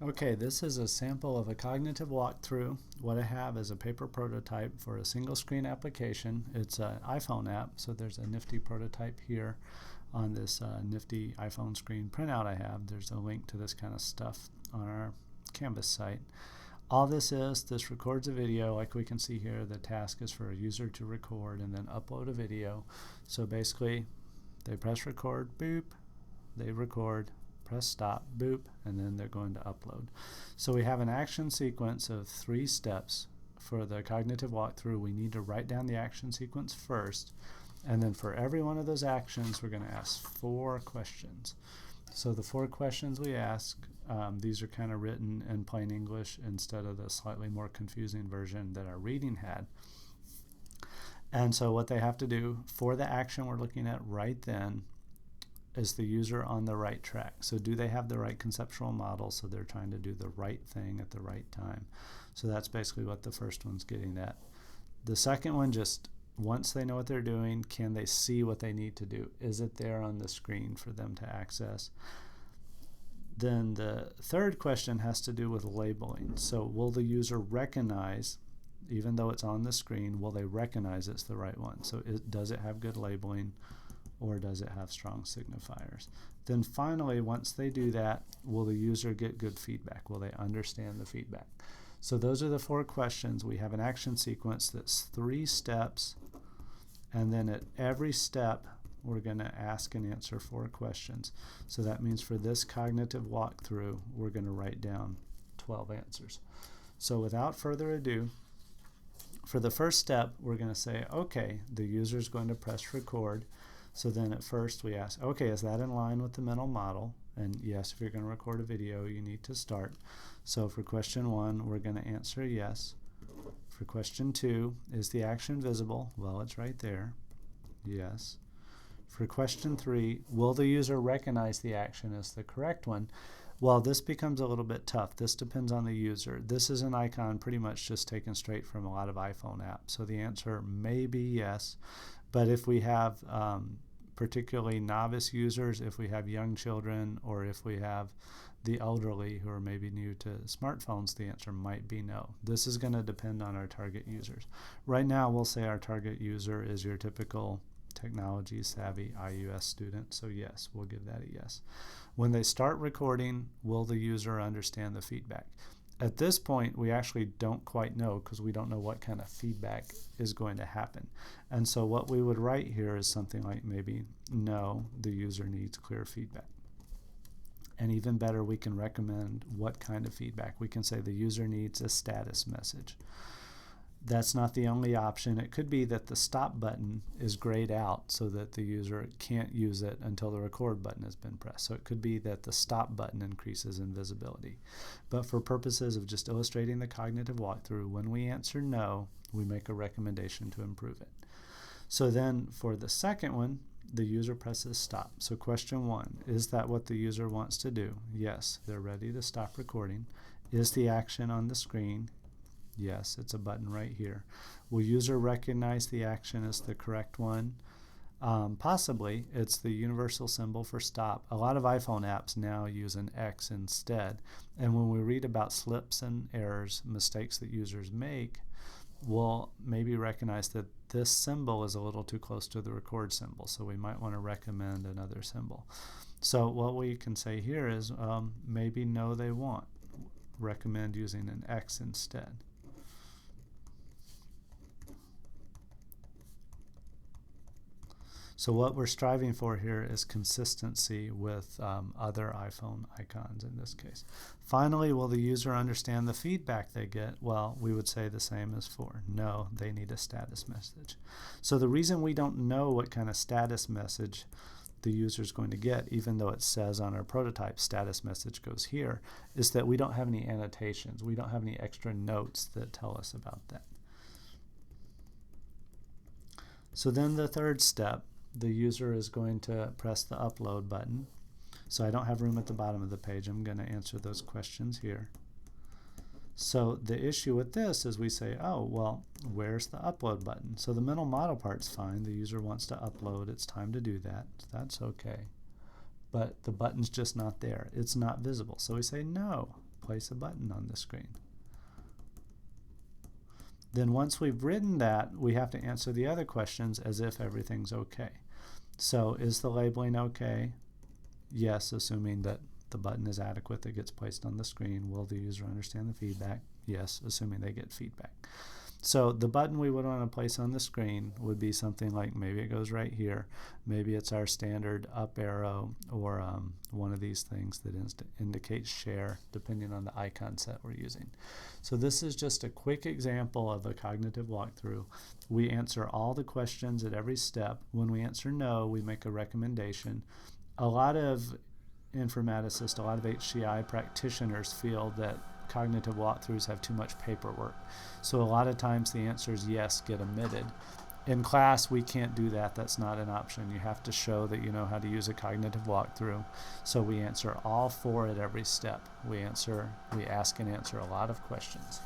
Okay, this is a sample of a cognitive walkthrough. What I have is a paper prototype for a single screen application. It's an iPhone app, so there's a nifty prototype here on this nifty iPhone screen printout I have. There's a link to this kind of stuff on our Canvas site. All this records a video. Like we can see here, the task is for a user to record and then upload a video. So basically, they press record, boop, they record, press stop, boop, and then they're going to upload. So we have an action sequence of 3 steps. For the cognitive walkthrough, we need to write down the action sequence first, and then for every one of those actions, we're going to ask 4 questions. So the 4 questions we ask, these are kind of written in plain English instead of the slightly more confusing version that our reading had. And so what they have to do for the action we're looking at right then is the user on the right track? So do they have the right conceptual model, so they're trying to do the right thing at the right time? So that's basically what the first one's getting at. The second one, just once they know what they're doing, can they see what they need to do? Is it there on the screen for them to access? Then the third question has to do with labeling. So will the user recognize, even though it's on the screen, will they recognize it's the right one? So does it have good labeling, or does it have strong signifiers? Then finally, once they do that, will the user get good feedback? Will they understand the feedback? So those are the 4 questions. We have an action sequence that's 3 steps, and then at every step, we're going to ask and answer 4 questions. So that means for this cognitive walkthrough, we're going to write down 12 answers. So without further ado, for the first step, we're going to say, okay, the user is going to press record. So then at first we ask, okay, is that in line with the mental model? And yes, if you're going to record a video, you need to start. So for question 1, we're going to answer yes. For question 2, is the action visible? Well, it's right there. Yes. For question 3, will the user recognize the action as the correct one? Well, this becomes a little bit tough. This depends on the user. This is an icon pretty much just taken straight from a lot of iPhone apps. So the answer may be yes. But if we have particularly novice users, if we have young children, or if we have the elderly who are maybe new to smartphones, the answer might be no. This is going to depend on our target users. Right now, we'll say our target user is your typical technology savvy IUS student, so yes, we'll give that a yes. When they start recording, will the user understand the feedback? At this point, we actually don't quite know, because we don't know what kind of feedback is going to happen. And so what we would write here is something like maybe, no, the user needs clear feedback. And even better, we can recommend what kind of feedback. We can say the user needs a status message. That's not the only option. It could be that the stop button is grayed out so that the user can't use it until the record button has been pressed. So it could be that the stop button increases in visibility. But for purposes of just illustrating the cognitive walkthrough, when we answer no, we make a recommendation to improve it. So then for the second one, the user presses stop. So question 1, is that what the user wants to do? Yes, they're ready to stop recording. Is the action on the screen? Yes, it's a button right here. Will user recognize the action as the correct one? Possibly. It's the universal symbol for stop. A lot of iPhone apps now use an X instead. And when we read about slips and errors, mistakes that users make, we'll maybe recognize that this symbol is a little too close to the record symbol. So we might want to recommend another symbol. So what we can say here is maybe no, they won't. Recommend using an X instead. So what we're striving for here is consistency with other iPhone icons in this case. Finally, will the user understand the feedback they get? Well, we would say the same as for no, they need a status message. So the reason we don't know what kind of status message the user is going to get, even though it says on our prototype status message goes here, is that we don't have any annotations. We don't have any extra notes that tell us about that. So then the third step, the user is going to press the upload button. So I don't have room at the bottom of the page. I'm going to answer those questions here. So the issue with this is we say, oh, well, where's the upload button? So the mental model part's fine. The user wants to upload. It's time to do that. That's okay. But the button's just not there. It's not visible. So we say no. place a button on the screen. Then once we've written that, we have to answer the other questions as if everything's okay. So is the labeling okay? Yes, assuming that the button is adequate that gets placed on the screen. Will the user understand the feedback? Yes, assuming they get feedback. So the button we would want to place on the screen would be something like, maybe it goes right here, maybe it's our standard up arrow, or one of these things that indicates share, depending on the icon set we're using. So this is just a quick example of a cognitive walkthrough. We answer all the questions at every step. When we answer no, we make a recommendation. A lot of informaticists, a lot of HCI practitioners feel that cognitive walkthroughs have too much paperwork. So a lot of times the answers yes get omitted. In class, we can't do that. That's not an option. You have to show that you know how to use a cognitive walkthrough. So we answer all 4 at every step. We ask and answer a lot of questions.